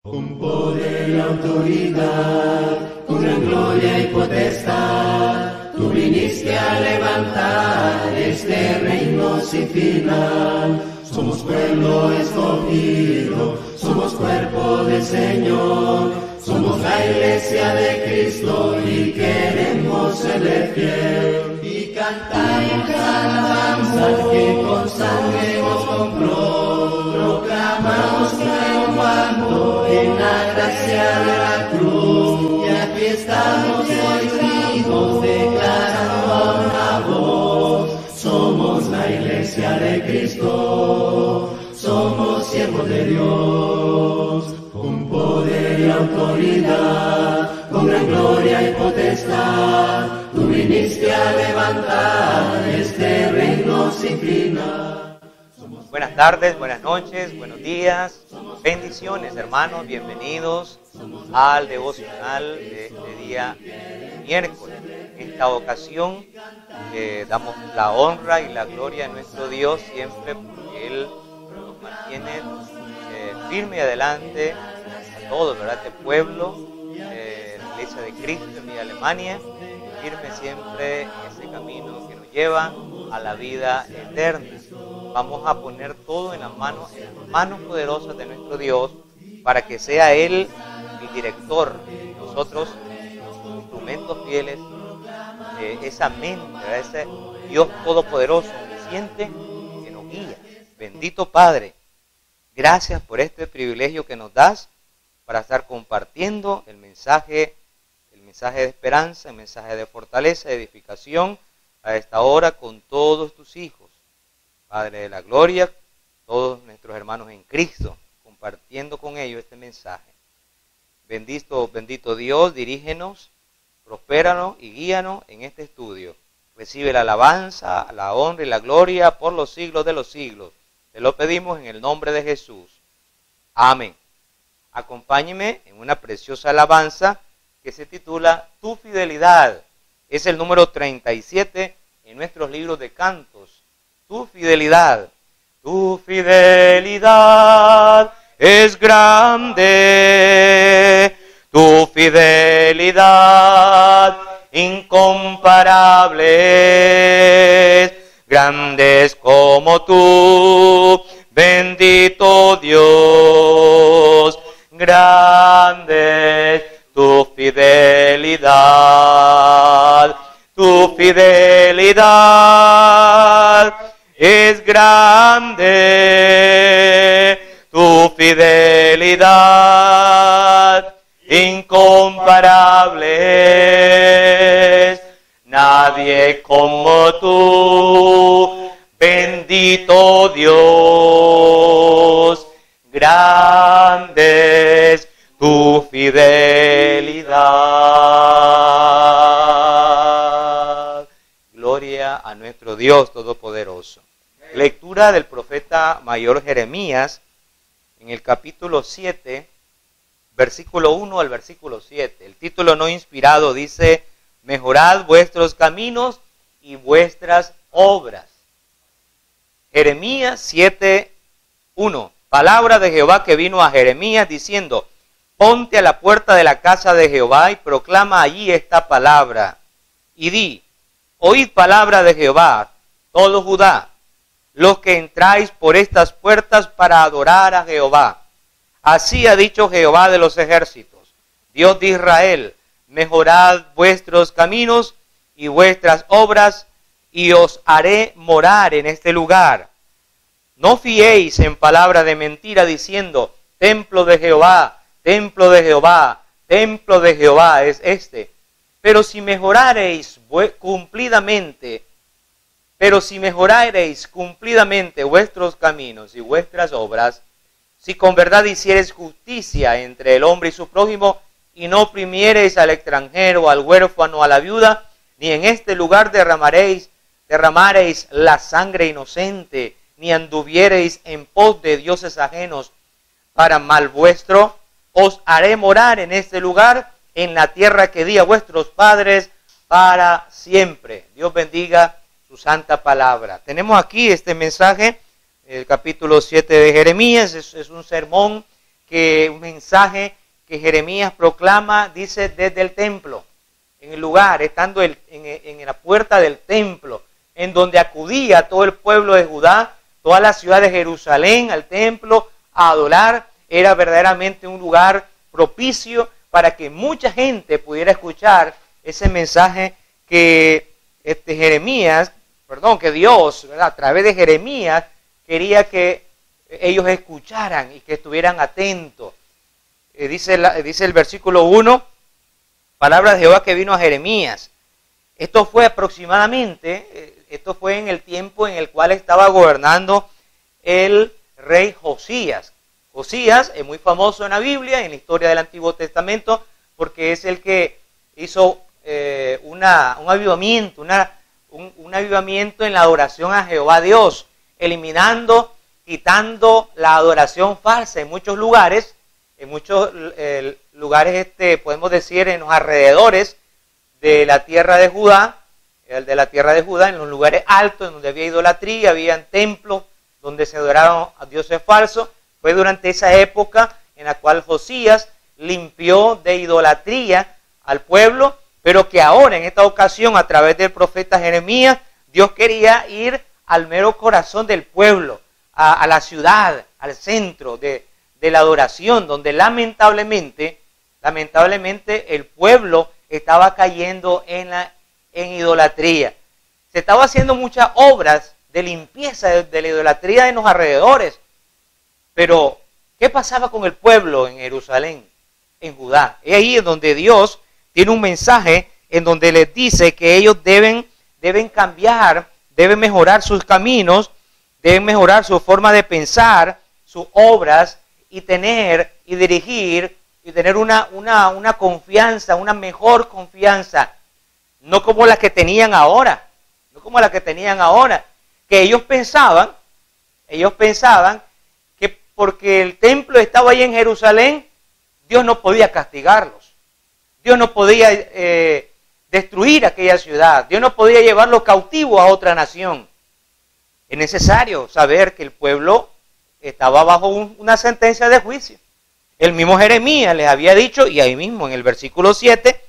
Con poder y autoridad, con gran gloria y potestad, tú viniste a levantar este reino sin final. Somos pueblo escogido, somos cuerpo del Señor, somos la iglesia de Cristo y queremos serle fiel. Y cantamos alabanza que con sangre nos compró, proclamamos triunfando en la gracia de la cruz. Y aquí estamos hoy vivos declarando una voz. Somos la iglesia de Cristo, somos siervos de Dios, con poder y autoridad, con gran gloria y potestad, tú viniste a levantar este reino sin final. Buenas tardes, buenas noches, buenos días, bendiciones hermanos, bienvenidos al devocional de este día miércoles. En esta ocasión damos la honra y la gloria a nuestro Dios siempre porque Él nos mantiene firme adelante a todos, ¿verdad? Este pueblo, la Iglesia de Cristo en Villa Alemania, firme siempre en ese camino que nos lleva a la vida eterna. Vamos a poner todo en las manos poderosas de nuestro Dios para que sea Él el director, nosotros instrumentos fieles, esa mente, ese Dios todopoderoso, omnisciente, que nos guía. Bendito Padre, gracias por este privilegio que nos das para estar compartiendo el mensaje de esperanza, el mensaje de fortaleza, de edificación a esta hora con todos tus hijos. Padre de la gloria, todos nuestros hermanos en Cristo, compartiendo con ellos este mensaje. Bendito Dios, dirígenos, prospéranos y guíanos en este estudio. Recibe la alabanza, la honra y la gloria por los siglos de los siglos. Te lo pedimos en el nombre de Jesús. Amén. Acompáñeme en una preciosa alabanza que se titula Tu fidelidad. Es el número 37 en nuestros libros de cantos. Tu fidelidad. Tu fidelidad es grande. Tu fidelidad incomparable, grandes como tú, bendito Dios, grandes tu fidelidad es grande, tu fidelidad incomparables, nadie como tú, bendito Dios, grandes tu fidelidad. Gloria a nuestro Dios Todopoderoso. Lectura del profeta mayor Jeremías en el capítulo 7, versículo 1 al versículo 7. El título no inspirado dice: mejorad vuestros caminos y vuestras obras. Jeremías 7, 1. Palabra de Jehová que vino a Jeremías diciendo: ponte a la puerta de la casa de Jehová y proclama allí esta palabra. Y di: oíd palabra de Jehová, todo Judá, los que entráis por estas puertas para adorar a Jehová. Así ha dicho Jehová de los ejércitos, Dios de Israel: mejorad vuestros caminos y vuestras obras, y os haré morar en este lugar. No fiéis en palabra de mentira, diciendo: templo de Jehová, templo de Jehová, templo de Jehová es este. Pero si mejorareis cumplidamente vuestros caminos y vuestras obras, si con verdad hiciereis justicia entre el hombre y su prójimo, y no oprimiereis al extranjero, al huérfano, a la viuda, ni en este lugar derramareis la sangre inocente, ni anduviereis en pos de dioses ajenos para mal vuestro, os haré morar en este lugar, en la tierra que di a vuestros padres para siempre. Dios bendiga su santa palabra. Tenemos aquí este mensaje, el capítulo 7 de Jeremías, es un sermón un mensaje que Jeremías proclama, dice, desde el templo, en el lugar, estando en la puerta del templo, en donde acudía todo el pueblo de Judá, toda la ciudad de Jerusalén al templo a adorar. Era verdaderamente un lugar propicio para que mucha gente pudiera escuchar ese mensaje que que Dios, ¿verdad?, a través de Jeremías quería que ellos escucharan y que estuvieran atentos. Dice el versículo 1, palabra de Jehová que vino a Jeremías. Esto fue esto fue en el tiempo en el cual estaba gobernando el rey Josías. Josías es muy famoso en la Biblia, en la historia del Antiguo Testamento, porque es el que hizo un avivamiento en la adoración a Jehová Dios, quitando la adoración falsa en muchos lugares, podemos decir en los alrededores de la tierra de Judá, en los lugares altos donde había idolatría, habían templos donde se adoraban a dioses falsos. Fue durante esa época en la cual Josías limpió de idolatría al pueblo, pero que ahora, en esta ocasión, a través del profeta Jeremías, Dios quería ir al mero corazón del pueblo, a la ciudad, al centro de la adoración, donde lamentablemente el pueblo estaba cayendo en idolatría. Se estaba haciendo muchas obras de limpieza de la idolatría en los alrededores. Pero, ¿qué pasaba con el pueblo en Jerusalén, en Judá? Es ahí en donde Dios tiene un mensaje en donde les dice que ellos deben cambiar, deben mejorar sus caminos, deben mejorar su forma de pensar, sus obras, y dirigir y tener una confianza, una mejor confianza, no como la que tenían ahora, que ellos pensaban que porque el templo estaba ahí en Jerusalén, Dios no podía castigarlos, Dios no podía destruir aquella ciudad, Dios no podía llevarlos cautivos a otra nación. Es necesario saber que el pueblo estaba bajo una sentencia de juicio. El mismo Jeremías les había dicho, y ahí mismo en el versículo 7,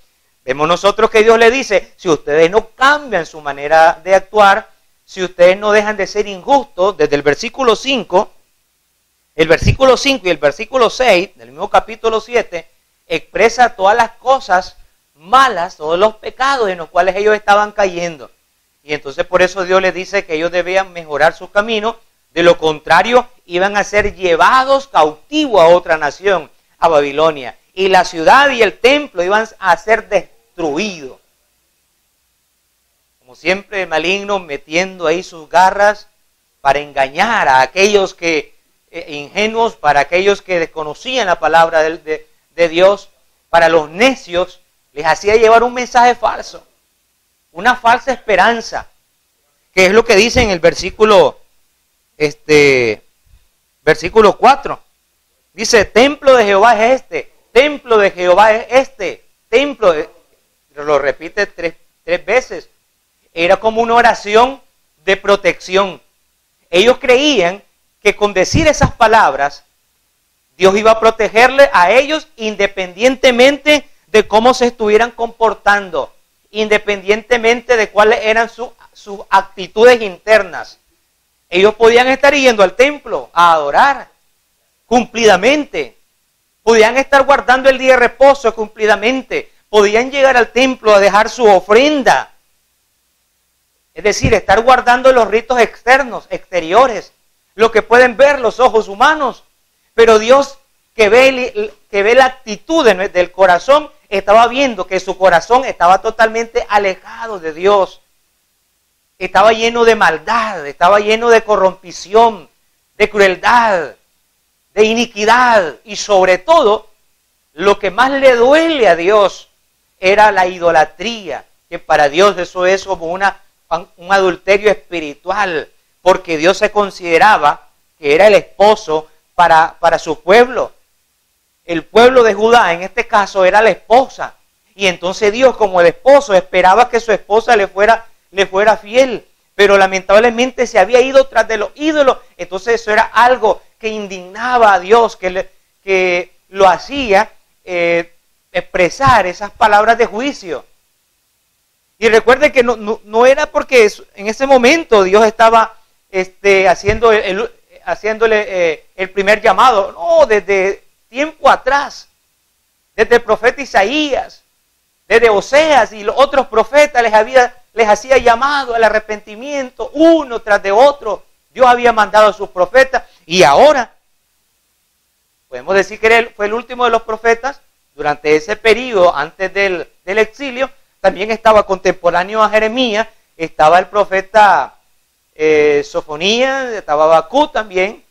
vemos nosotros que Dios le dice, si ustedes no cambian su manera de actuar, si ustedes no dejan de ser injustos, desde el versículo 5 y el versículo 6 del mismo capítulo 7, expresa todas las cosas malas, todos los pecados en los cuales ellos estaban cayendo. Y entonces por eso Dios les dice que ellos debían mejorar su camino, de lo contrario iban a ser llevados cautivos a otra nación, a Babilonia. Y la ciudad y el templo iban a ser destruidos. Como siempre el maligno metiendo ahí sus garras para engañar a aquellos que ingenuos, para aquellos que desconocían la palabra de Dios, para los necios, les hacía llevar un mensaje falso, una falsa esperanza, que es lo que dice en el versículo 4. Dice, templo de Jehová es este, templo de Jehová es este, lo repite tres veces. Era como una oración de protección. Ellos creían que con decir esas palabras, Dios iba a protegerle a ellos independientemente de cómo se estuvieran comportando, independientemente de cuáles eran sus actitudes internas. Ellos podían estar yendo al templo a adorar cumplidamente, podían estar guardando el día de reposo cumplidamente, podían llegar al templo a dejar su ofrenda, es decir, estar guardando los ritos exteriores, lo que pueden ver los ojos humanos. Pero Dios, que ve la actitud del corazón, estaba viendo que su corazón estaba totalmente alejado de Dios. Estaba lleno de maldad, estaba lleno de corrompición, de crueldad, de iniquidad. Y sobre todo, lo que más le duele a Dios era la idolatría, que para Dios eso es como un adulterio espiritual, porque Dios se consideraba que era el esposo para su pueblo. El pueblo de Judá, en este caso, era la esposa. Y entonces Dios, como el esposo, esperaba que su esposa le fuera fiel. Pero lamentablemente se había ido tras de los ídolos. Entonces eso era algo que indignaba a Dios, que que lo hacía expresar esas palabras de juicio. Y recuerde que no era porque en ese momento Dios estaba haciéndole el primer llamado. No, desde tiempo atrás, desde el profeta Isaías, desde Oseas y los otros profetas les hacía llamado al arrepentimiento, uno tras de otro. Dios había mandado a sus profetas y ahora podemos decir que él fue el último de los profetas. Durante ese periodo, antes del exilio, también estaba contemporáneo a Jeremías, estaba el profeta Sofonías, estaba Habacuc también,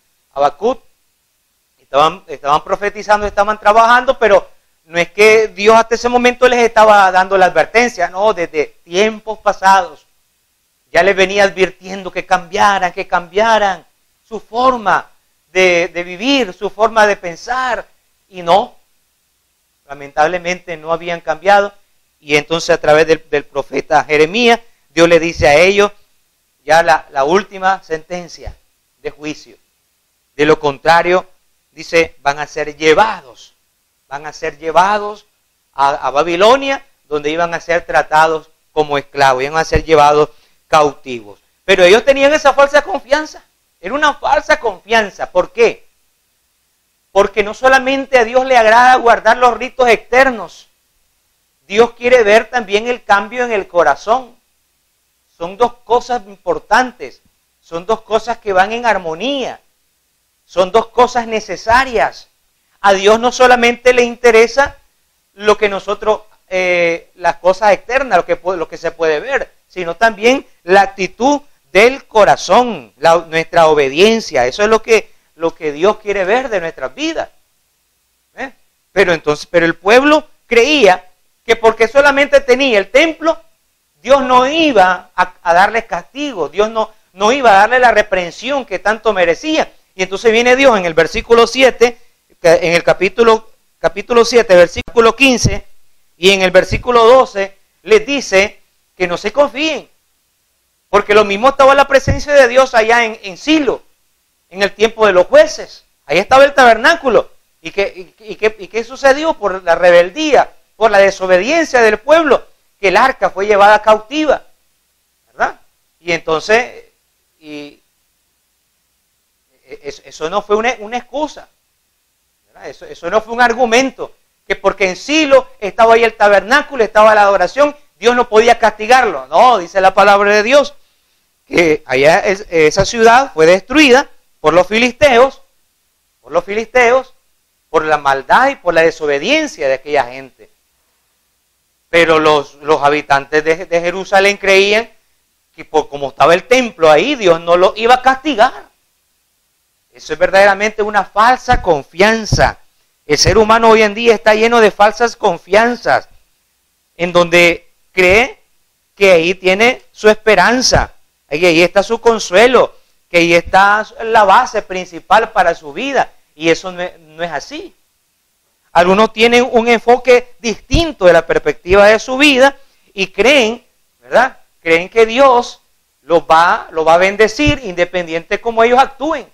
estaban profetizando, estaban trabajando, pero no es que Dios hasta ese momento les estaba dando la advertencia, no, desde tiempos pasados ya les venía advirtiendo que cambiaran su forma de vivir, su forma de pensar, y no, lamentablemente no habían cambiado. Y entonces a través del profeta Jeremías, Dios le dice a ellos ya la última sentencia de juicio. De lo contrario, dice, van a ser llevados a Babilonia, donde iban a ser tratados como esclavos, iban a ser llevados cautivos. Pero ellos tenían esa falsa confianza, era una falsa confianza. ¿Por qué? Porque no solamente a Dios le agrada guardar los ritos externos, Dios quiere ver también el cambio en el corazón. Son dos cosas importantes, son dos cosas que van en armonía, son dos cosas necesarias. A Dios no solamente le interesa lo que nosotros, las cosas externas, lo que se puede ver, sino también la actitud del corazón, nuestra obediencia. Eso es lo que Dios quiere ver de nuestras vidas. Pero el pueblo creía que porque solamente tenía el templo, Dios no iba a darles castigo, Dios no iba a darle la reprensión que tanto merecía. Y entonces viene Dios en el versículo 7, en el capítulo 7, versículo 15, y en el versículo 12, les dice que no se confíen, porque lo mismo estaba la presencia de Dios allá en Silo, en el tiempo de los jueces. Ahí estaba el tabernáculo. ¿Y qué sucedió? Por la rebeldía, por la desobediencia del pueblo, que el arca fue llevada cautiva, ¿verdad? Y entonces, eso no fue una excusa, ¿verdad? Eso no fue un argumento, que porque en Silo estaba ahí el tabernáculo, estaba la adoración, Dios no podía castigarlo. No, dice la palabra de Dios, que allá esa ciudad fue destruida por los filisteos, por la maldad y por la desobediencia de aquella gente. Pero los habitantes de Jerusalén creían que como estaba el templo ahí, Dios no lo iba a castigar. Eso es verdaderamente una falsa confianza. El ser humano hoy en día está lleno de falsas confianzas, en donde cree que ahí tiene su esperanza, que ahí está su consuelo, que ahí está la base principal para su vida. Y eso no es así. Algunos tienen un enfoque distinto de la perspectiva de su vida y creen, ¿verdad? Creen que Dios los va a bendecir independiente de cómo ellos actúen.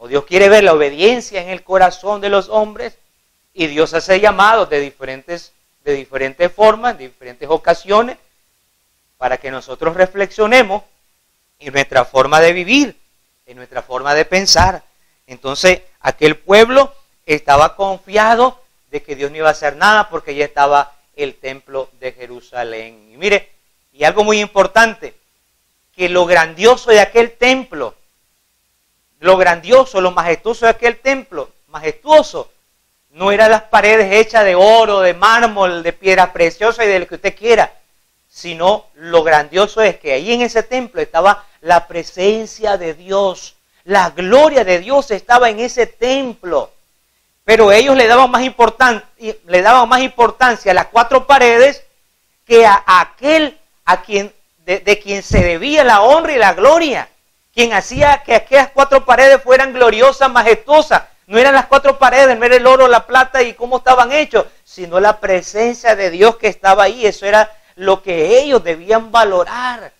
O Dios quiere ver la obediencia en el corazón de los hombres, y Dios hace llamados de diferentes formas, de diferentes ocasiones, para que nosotros reflexionemos en nuestra forma de vivir, en nuestra forma de pensar. Entonces, aquel pueblo estaba confiado de que Dios no iba a hacer nada porque ya estaba el templo de Jerusalén. Y mire, y algo muy importante, que lo grandioso de aquel templo, lo grandioso, lo majestuoso de aquel templo, majestuoso, no eran las paredes hechas de oro, de mármol, de piedra preciosa y de lo que usted quiera, sino lo grandioso es que ahí en ese templo estaba la presencia de Dios, la gloria de Dios estaba en ese templo. Pero ellos le daban más importancia a las cuatro paredes que a aquel de quien se debía la honra y la gloria, quien hacía que aquellas cuatro paredes fueran gloriosas, majestuosas. No eran las cuatro paredes, no era el oro, la plata y cómo estaban hechos, sino la presencia de Dios que estaba ahí. Eso era lo que ellos debían valorar.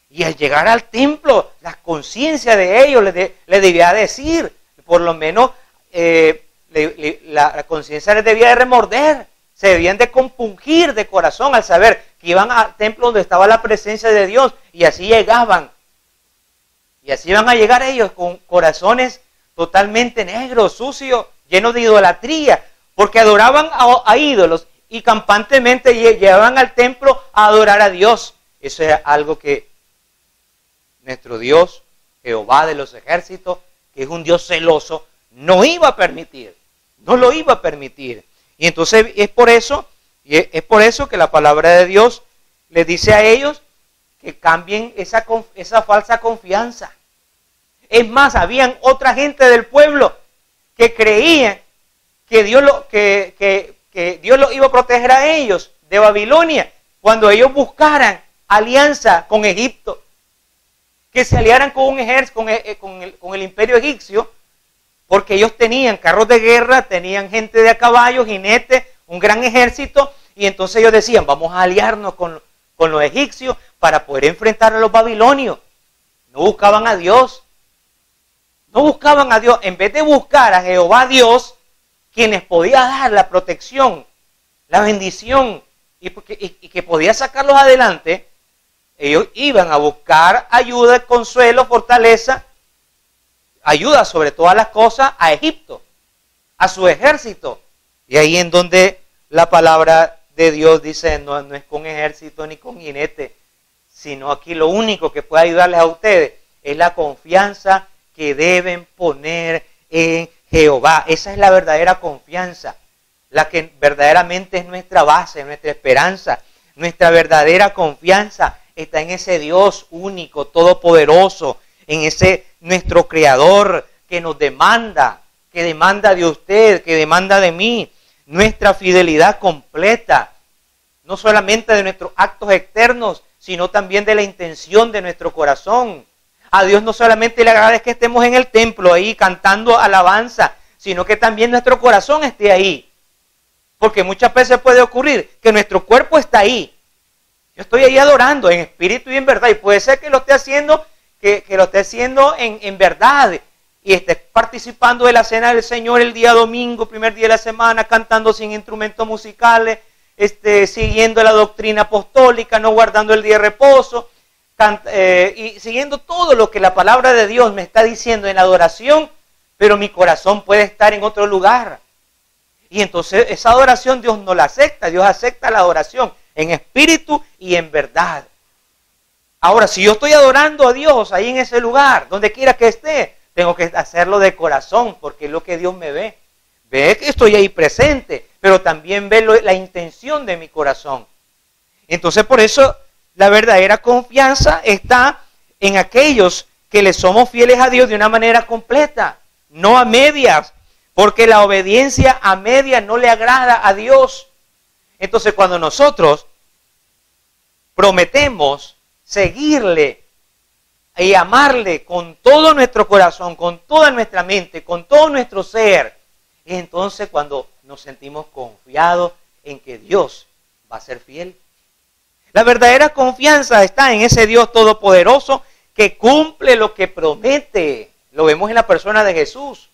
Y al llegar al templo, la conciencia de ellos le debía decir, por lo menos la conciencia les debía de remorder, se debían de compungir de corazón al saber que iban al templo donde estaba la presencia de Dios y así llegaban. Y así iban a llegar ellos con corazones totalmente negros, sucios, llenos de idolatría, porque adoraban a ídolos y campantemente llegaban al templo a adorar a Dios. Eso es algo que nuestro Dios, Jehová de los ejércitos, que es un Dios celoso, no iba a permitir. No lo iba a permitir. Y entonces es por eso que la palabra de Dios les dice a ellos que cambien esa falsa confianza. Es más, habían otra gente del pueblo que creían que Dios lo iba a proteger a ellos de Babilonia cuando ellos buscaran alianza con Egipto, que se aliaran con un ejército, con el imperio egipcio, porque ellos tenían carros de guerra, tenían gente de a caballo, jinetes, un gran ejército, y entonces ellos decían, vamos a aliarnos con los egipcios para poder enfrentar a los babilonios. No buscaban a Dios. No buscaban a Dios. En vez de buscar a Jehová Dios, quien les podía dar la protección, la bendición, y que podía sacarlos adelante, ellos iban a buscar ayuda, consuelo, fortaleza, ayuda sobre todas las cosas a Egipto, a su ejército. Y ahí en donde la palabra de Dios dice, no es con ejército ni con jinete, sino aquí lo único que puede ayudarles a ustedes es la confianza que deben poner en Jehová. Esa es la verdadera confianza, la que verdaderamente es nuestra base, nuestra esperanza. Nuestra verdadera confianza está en ese Dios único, todopoderoso, en ese nuestro Creador que nos demanda, que demanda de usted, que demanda de mí, nuestra fidelidad completa, no solamente de nuestros actos externos, sino también de la intención de nuestro corazón. A Dios no solamente le agrada que estemos en el templo ahí cantando alabanza, sino que también nuestro corazón esté ahí. Porque muchas veces puede ocurrir que nuestro cuerpo está ahí. Yo estoy ahí adorando en espíritu y en verdad, y puede ser que lo esté haciendo, que lo esté haciendo en verdad, y esté participando de la cena del Señor el día domingo, primer día de la semana, cantando sin instrumentos musicales, siguiendo la doctrina apostólica, no guardando el día de reposo, y siguiendo todo lo que la palabra de Dios me está diciendo en la adoración, pero mi corazón puede estar en otro lugar. Y entonces esa adoración Dios no la acepta, Dios acepta la adoración en espíritu y en verdad. Ahora, si yo estoy adorando a Dios ahí en ese lugar, donde quiera que esté, tengo que hacerlo de corazón, porque es lo que Dios me ve. Ve que estoy ahí presente, pero también ve la intención de mi corazón. Entonces, por eso, la verdadera confianza está en aquellos que le somos fieles a Dios de una manera completa, no a medias, porque la obediencia a medias no le agrada a Dios. Entonces, cuando nosotros prometemos seguirle y amarle con todo nuestro corazón, con toda nuestra mente, con todo nuestro ser, es entonces cuando nos sentimos confiados en que Dios va a ser fiel. La verdadera confianza está en ese Dios todopoderoso que cumple lo que promete. Lo vemos en la persona de Jesús.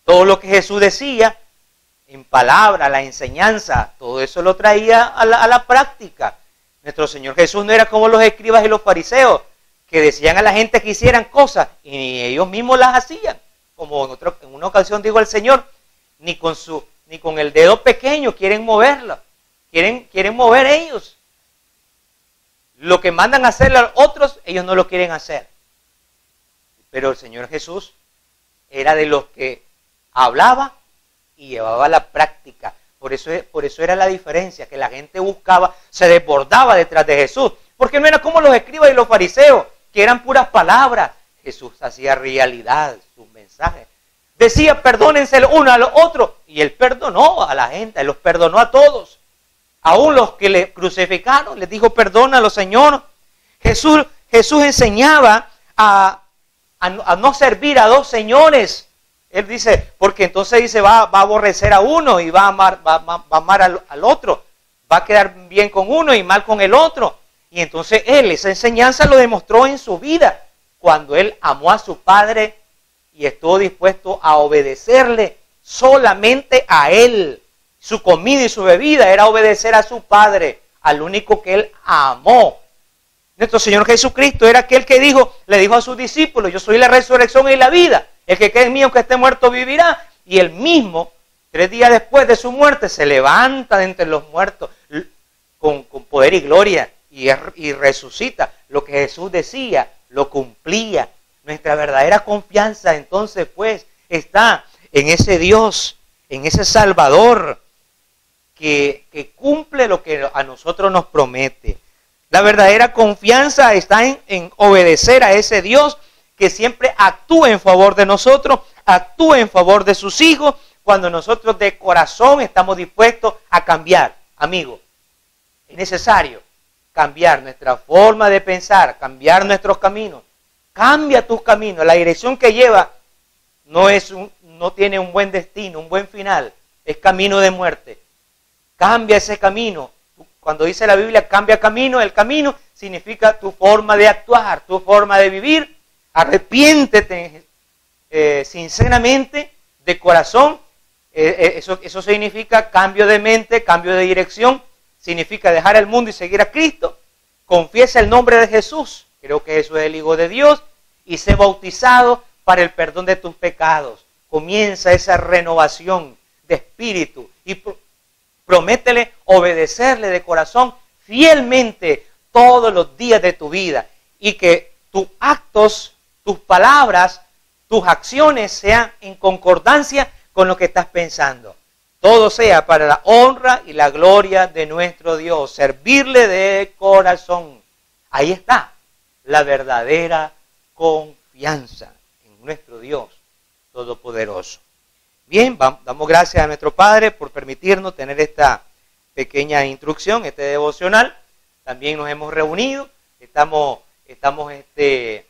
Todo lo que Jesús decía, en palabra, la enseñanza, todo eso lo traía a la práctica. Nuestro Señor Jesús no era como los escribas y los fariseos, que decían a la gente que hicieran cosas y ellos mismos las hacían. Como en una ocasión dijo el Señor, ni con el dedo pequeño quieren moverlo, quieren mover ellos. Lo que mandan a hacer a otros, ellos no lo quieren hacer. Pero el Señor Jesús era de los que hablaba y llevaba a la práctica. Por eso era la diferencia, que la gente buscaba, se desbordaba detrás de Jesús. Porque no era como los escribas y los fariseos, que eran puras palabras. Jesús hacía realidad sus mensajes. Decía, perdónense el uno al otro. Y Él perdonó a la gente, Él los perdonó a todos. Aún los que le crucificaron, les dijo, perdónalo, Señor. Jesús enseñaba a no servir a dos señores. Él dice, porque entonces dice, va a aborrecer a uno y va a amar al otro. Va a quedar bien con uno y mal con el otro. Y entonces Él, esa enseñanza lo demostró en su vida, cuando Él amó a su Padre y estuvo dispuesto a obedecerle solamente a Él. Su comida y su bebida era obedecer a su Padre, al único que Él amó. Nuestro Señor Jesucristo era aquel que le dijo a sus discípulos: yo soy la resurrección y la vida. El que cree en mí, aunque esté muerto, vivirá. Y Él mismo, 3 días después de su muerte, se levanta de entre los muertos con poder y gloria y resucita. Lo que Jesús decía, lo cumplía. Nuestra verdadera confianza entonces pues está en ese Dios, en ese Salvador que cumple lo que a nosotros nos promete. La verdadera confianza está en obedecer a ese Dios que siempre actúa en favor de nosotros, actúa en favor de sus hijos, cuando nosotros de corazón estamos dispuestos a cambiar. Amigo, es necesario cambiar nuestra forma de pensar, cambiar nuestros caminos. Cambia tus caminos. La dirección que lleva no tiene un buen destino, un buen final. Es camino de muerte. Cambia ese camino. Cuando dice la Biblia, cambia camino, el camino significa tu forma de actuar, tu forma de vivir. Arrepiéntete sinceramente, de corazón. Eso significa cambio de mente, cambio de dirección. Significa dejar el mundo y seguir a Cristo. Confiesa el nombre de Jesús. Creo que Jesús es el Hijo de Dios. Y sé bautizado para el perdón de tus pecados. Comienza esa renovación de espíritu. Y prométele obedecerle de corazón fielmente todos los días de tu vida. Y que tus actos, tus palabras, tus acciones sean en concordancia con lo que estás pensando. Todo sea para la honra y la gloria de nuestro Dios. Servirle de corazón. Ahí está la verdadera confianza en nuestro Dios Todopoderoso. Bien, damos gracias a nuestro Padre por permitirnos tener esta pequeña instrucción, este devocional. También nos hemos reunido. Estamos en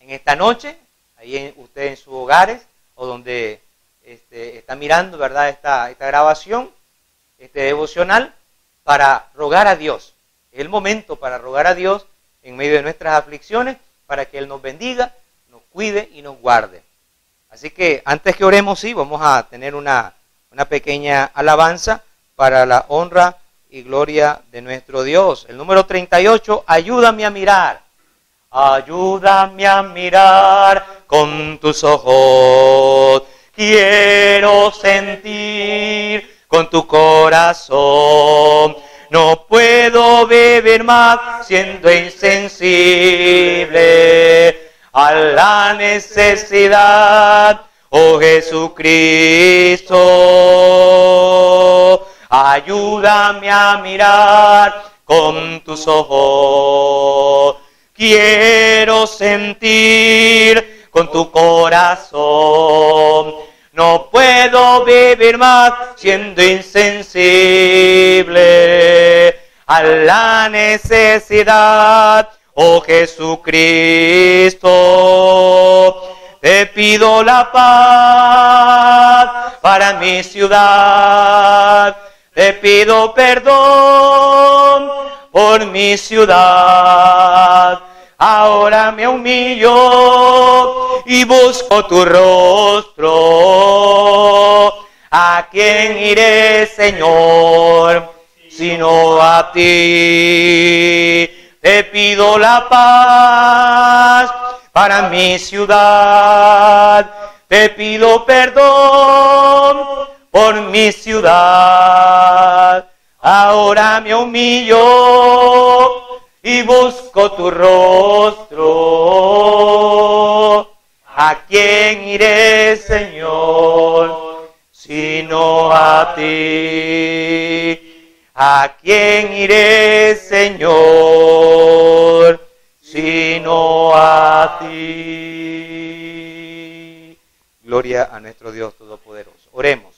esta noche, ahí usted en sus hogares o donde está mirando, ¿verdad?, esta grabación, este devocional, para rogar a Dios. Es el momento para rogar a Dios en medio de nuestras aflicciones, para que Él nos bendiga, nos cuide y nos guarde. Así que antes que oremos, sí, vamos a tener una pequeña alabanza para la honra y gloria de nuestro Dios. El número 38, ayúdame a mirar. Ayúdame a mirar con tus ojos. Quiero sentir con tu corazón. No puedo vivir más siendo insensible a la necesidad, oh Jesucristo. Ayúdame a mirar con tus ojos. Quiero sentir con tu corazón. No puedo vivir más siendo insensible a la necesidad, oh Jesucristo. Te pido la paz para mi ciudad. Te pido perdón por mi ciudad. Ahora me humillo y busco tu rostro. ¿A quién iré, Señor, sino a ti? Te pido la paz para mi ciudad. Te pido perdón por mi ciudad. Ahora me humillo y busco tu rostro. ¿A quién iré, Señor, sino a ti? ¿A quién iré, Señor, sino a ti? Gloria a nuestro Dios Todopoderoso. Oremos.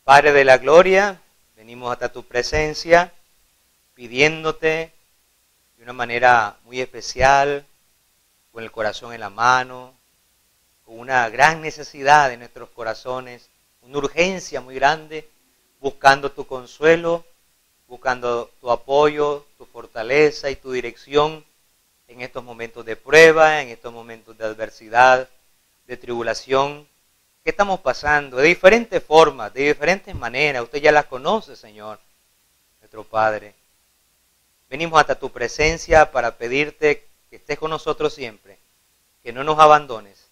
Padre de la gloria, venimos hasta tu presencia, pidiéndote de una manera muy especial, con el corazón en la mano, con una gran necesidad en nuestros corazones, una urgencia muy grande, buscando tu consuelo, buscando tu apoyo, tu fortaleza y tu dirección en estos momentos de prueba, en estos momentos de adversidad, de tribulación. que estamos pasando de diferentes formas, de diferentes maneras. Usted ya las conoce, Señor, nuestro Padre. Venimos hasta tu presencia para pedirte que estés con nosotros siempre, que no nos abandones,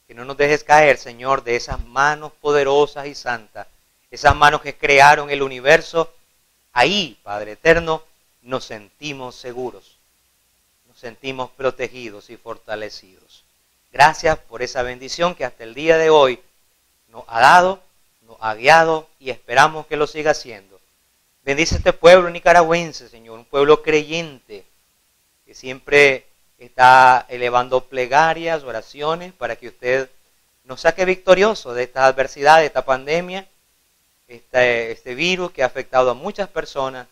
que no nos dejes caer, Señor, de esas manos poderosas y santas, esas manos que crearon el universo. Ahí, Padre eterno, nos sentimos seguros, nos sentimos protegidos y fortalecidos. Gracias por esa bendición que hasta el día de hoy nos ha dado, nos ha guiado y esperamos que lo siga haciendo. Bendice este pueblo nicaragüense, Señor, un pueblo creyente que siempre está elevando plegarias, oraciones para que usted nos saque victorioso de esta adversidad, de esta pandemia, este virus que ha afectado a muchas personas,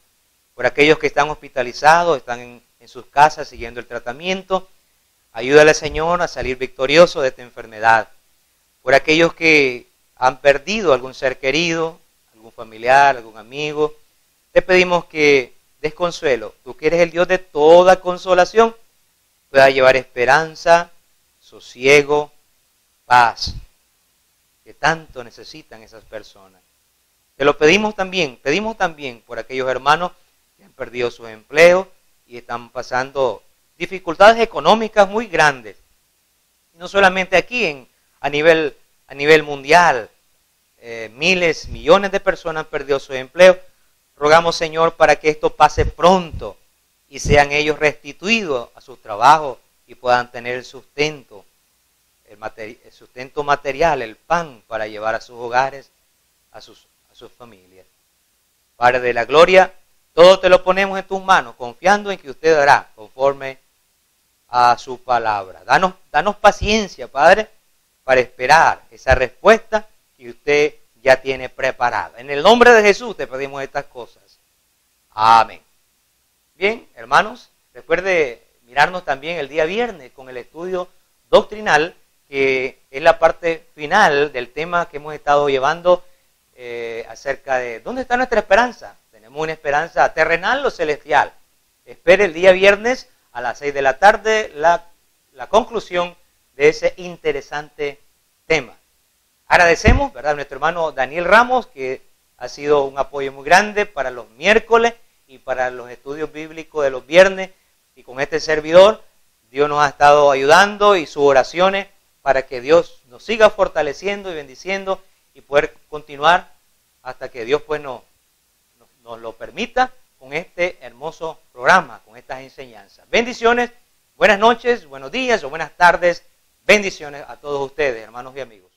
por aquellos que están hospitalizados, están en sus casas siguiendo el tratamiento. Ayúdale, Señor, a salir victorioso de esta enfermedad. Por aquellos que han perdido algún ser querido, algún familiar, algún amigo, te pedimos que des consuelo. Tú que eres el Dios de toda consolación, pueda llevar esperanza, sosiego, paz, que tanto necesitan esas personas. Te lo pedimos también por aquellos hermanos que han perdido sus empleos y están pasando dificultades económicas muy grandes. No solamente aquí, a nivel mundial, miles, millones de personas han perdido su empleo. Rogamos, Señor, para que esto pase pronto y sean ellos restituidos a sus trabajos y puedan tener el sustento, el sustento material, el pan para llevar a sus hogares, a sus familias. Padre de la gloria, todo te lo ponemos en tus manos, confiando en que usted hará conforme a su palabra. Danos paciencia, Padre, para esperar esa respuesta que usted ya tiene preparada. En el nombre de Jesús te pedimos estas cosas. Amén. Bien, hermanos, recuerde mirarnos también el día viernes con el estudio doctrinal, que es la parte final del tema que hemos estado llevando acerca de ¿dónde está nuestra esperanza? ¿Tenemos una esperanza terrenal o celestial? Espere el día viernes a las 6 de la tarde la conclusión de ese interesante tema. Agradecemos, ¿verdad?, a nuestro hermano Daniel Ramos, que ha sido un apoyo muy grande para los miércoles y para los estudios bíblicos de los viernes. Y con este servidor, Dios nos ha estado ayudando y sus oraciones para que Dios nos siga fortaleciendo y bendiciendo y poder continuar hasta que Dios pues nos lo permita con este hermoso programa, con estas enseñanzas. Bendiciones, buenas noches, buenos días o buenas tardes. Bendiciones a todos ustedes, hermanos y amigos.